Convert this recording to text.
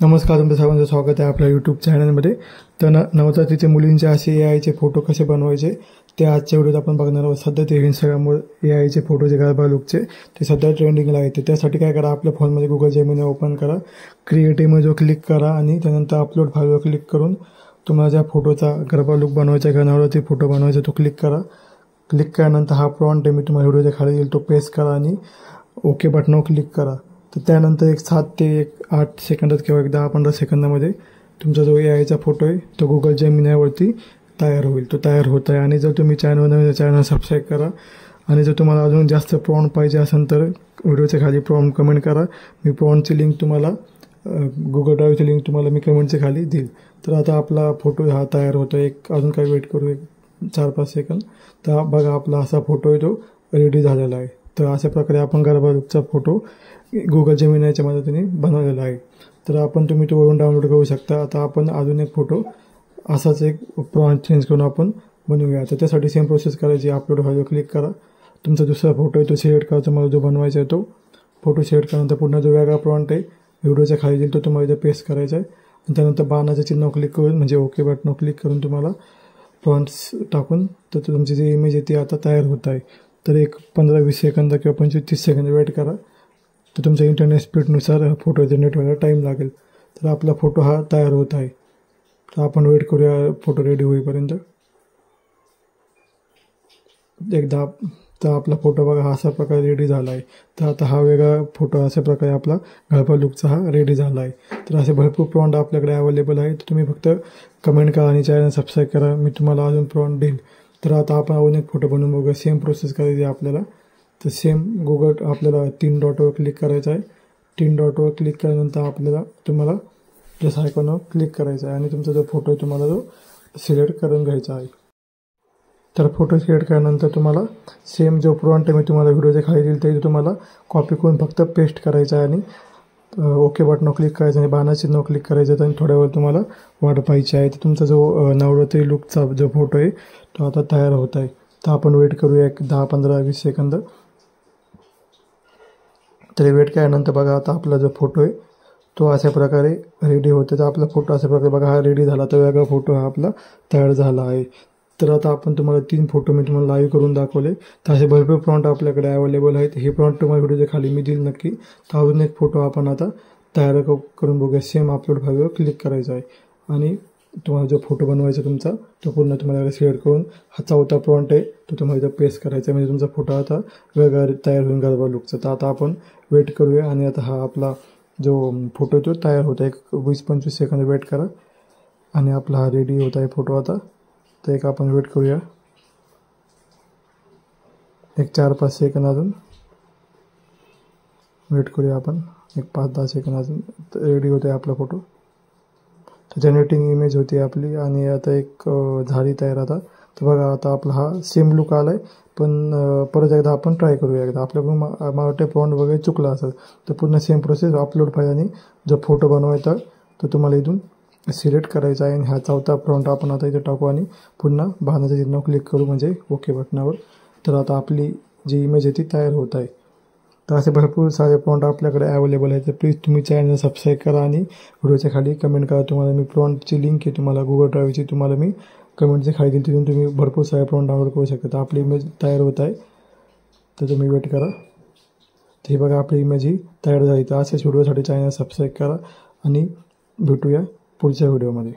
नमस्कार, तुमचं सर्वांचं स्वागत आहे आपल्या यूट्यूब चॅनलमध्ये. तर नवजातीचे मुलींचे असे AI फोटो कसे बनवायचे ते आजच्या व्हिडिओत आपण बघणार आहोत. सध्या ते इंस्टाग्रामवर AI फोटो जे गरबा लुकचे ते सध्या ट्रेंडिंगला आहे. त्यासाठी काय करा, आपल्या फोनमध्ये गुगल जेमिनी ओपन करा, क्रिएट इमेजवर क्लिक करा आणि त्यानंतर अपलोड फाईलवर क्लिक करून तुम्हाला ज्या फोटोचा गरबा लुक बनवायचा किंवा नवरात्री फोटो बनवायचा तो क्लिक करा. क्लिक केल्यानंतर हा प्रॉम्प्ट मी तुम्हाला व्हिडिओच्या खाली येईल तो पेस्ट करा आणि ओके बटनावर क्लिक करा. तर त्यानंतर 7 ते 8 सेकंदात किंवा 10-15 सेकंदामध्ये तुमचा जो AI फोटो आहे तो गुगल जेमिनावरती तयार होईल. तो तयार होत आहे. आणि जर तुम्ही चॅनल सबस्क्राईब करा आणि जर तुम्हाला अजून जास्त प्रॉम्प्ट पाहिजे असेल तर व्हिडिओच्या खाली प्रॉम्प्ट कमेंट करा. मी प्रॉम्प्टची लिंक तुम्हाला गुगल ड्राईव्हची लिंक तुम्हाला मी कमेंटच्या खाली देईल. तर आता आपला फोटो हा तयार होतो आहे. अजून काही वेट करू 4-5 सेकंद. तर बघा आपला असा फोटो आहे तो रेडी झालेला आहे. तर अशा प्रकारे आपण गरबा लुकचा फोटो गुगल जेमिनाच्या मदतीने बनवलेला आहे. तर तुम्ही तो वरून डाउनलोड करू शकता. आता आपण अजून एक फोटो असाच एक प्रॉम्प्ट चेंज करून आपण बनवूया. तर त्यासाठी सेम प्रोसेस करायची. अपलोड फाईलवर क्लिक करा. तुमचा दुसरा फोटो आहे तो सिलेक्ट करायचा. मला जो बनवायचा आहे तो फोटो सिलेक्ट केल्यानंतर पुन्हा जो वेगळा प्रॉम्प्ट आहे व्हिडिओच्या खाली येईल तो तुम्हाला इथे पेस्ट करायचा आहे. आणि त्यानंतर बाणाचं चिन्ह क्लिक करून म्हणजे ओके बटनावर क्लिक करून तुम्हाला प्रॉम्प्ट्स टाकून तर तुमची जी इमेज आहे ती आता तयार होत आहे. तर 15-20 सेकंद किंवा 25-30 सेकंद वेट करा. तर तुमच्या इंटरनेट स्पीडनुसार फोटो जनरेट व्हायला टाईम लागेल. तर आपला फोटो हा तयार होत आहे. तर आपण वेट करूया फोटो रेडी होईपर्यंत. तर आपला फोटो बघा हा अशा प्रकारे रेडी झाला आहे. तर आता हा वेगळा फोटो अशा प्रकारे आपला गरबा लुकचा हा रेडी झाला आहे. तर असे भरपूर प्रॉम्प्ट आपल्याकडे अवेलेबल आहे. तर तुम्ही फक्त कमेंट करा आणि चॅनल सबस्क्राईब करा. मी तुम्हाला अजून प्रॉम्प्ट देईल. तर आता आपण अजून एक फोटो बनवून बघूया. सेम प्रोसेस करायची आहे आपल्याला. तर सेम गुगल आपल्याला 3 डॉटवर क्लिक करायचं आहे. 3 डॉटवर क्लिक केल्यानंतर तुम्हाला प्लस आयकॉनवर क्लिक करायचं आहे आणि तुमचा जो फोटो आहे तुम्हाला जो सिलेक्ट करून घ्यायचा आहे. तर फोटो सिलेक्ट केल्यानंतर तुम्हाला सेम जो प्रॉम्प्ट मी तुम्हाला व्हिडिओच्या खाली दिला ते तुम्हाला कॉपी करून फक्त पेस्ट करायचा आहे आणि ओके बटनावर क्लिक करायचं आणि बाणाचं चिन्ह क्लिक करायचं आणि थोड्या वेळ तुम्हाला वाट पाहायची आहे. तर तुमचा जो नवरात्री लुकचा जो फोटो आहे तो आता तयार होत आहे. तर आपण वेट करूया 10-15-20 सेकंद. तर वेट केल्यानंतर बघा आता आपला जो फोटो आहे तो अशा प्रकारे रेडी होतो. तर आपला फोटो अशा प्रकारे बघा हा रेडी झाला. तर वेगळा फोटो हा आपला तयार झाला आहे. तर आता आपण तुम्हाला 3 फोटो मी तुम्हाला लाईव्ह करून दाखवले. तर असे भरपूर प्रॉम्प्ट आपल्याकडे अवेलेबल आहेत. हे प्रॉम्प्ट तुम्हाला व्हिडिओच्या खाली मी देईल नक्की. तर अजून एक फोटो आपण आता तयार करून बघूया. सेम अपलोड फाईलवर क्लिक करायचं आहे आणि तुम्हाला जो फोटो बनवायचा तुमचा तो पूर्ण तुम्हाला सिलेक्ट करून हा 4था प्रॉम्प्ट आहे तो तुम्हाला इथं पेस्ट करायचा आहे. म्हणजे तुमचा फोटो आता वेगळा तयार होईल गरबा लुकचा. तर आता आपण वेट करूया आणि आता हा आपला जो फोटो तो तयार होता आहे. 20-25 सेकंद वेट करा आणि आपला हा रेडी होत आहे फोटो आता. तर आपण वेट करूया 4-5 सेकंद अजून वेट करूया आपण 5-10 सेकंद अजून. रेडी होत आहे आपला फोटो. तर जनरेटिंग इमेज होती आपली आणि आता झाली तयार आता. तर बघा आता आपला हा सेम लुक आला आहे. पण परत एकदा आपण ट्राय करूया. आपल्याकडून मला वाटतं प्रॉम्प्ट वगैरे चुकला असेल तर पुन्हा सेम प्रोसेस अपलोड फाईल आणि जो फोटो बनवायचा तो तुम्हाला इथून सिलेक्ट करायचा आहे आणि हा 4था प्रॉम्प्ट आपण आता इथे टाकू आणि पुन्हा बाणाचं चिन्ह क्लिक करू म्हणजे ओके बटनावर. तर आता आपली जी इमेज आहे ती तयार होत आहे. तर असे भरपूर सारे प्रॉम्प्ट आपल्याकडे अवेलेबल आहेत. तर प्लीज तुम्ही चॅनल सबस्क्राईब करा आणि व्हिडिओच्या खाली कमेंट करा. तुम्हाला मी प्रॉम्प्टची लिंक आहे तुम्हाला गुगल ड्राईव्हची तुम्हाला मी कमेंटच्या खाली दिली. तिथून तुम्ही भरपूर सारे प्रॉम्प्ट डाउनलोड करू शकता. तर आपली इमेज तयार होत आहे. तर तुम्ही वेट करा. तर हे बघा आपली इमेज ही तयार झाली. तर अशाच व्हिडिओसाठी चॅनल सबस्क्राईब करा आणि भेटूया पुढच्या व्हिडिओमध्ये.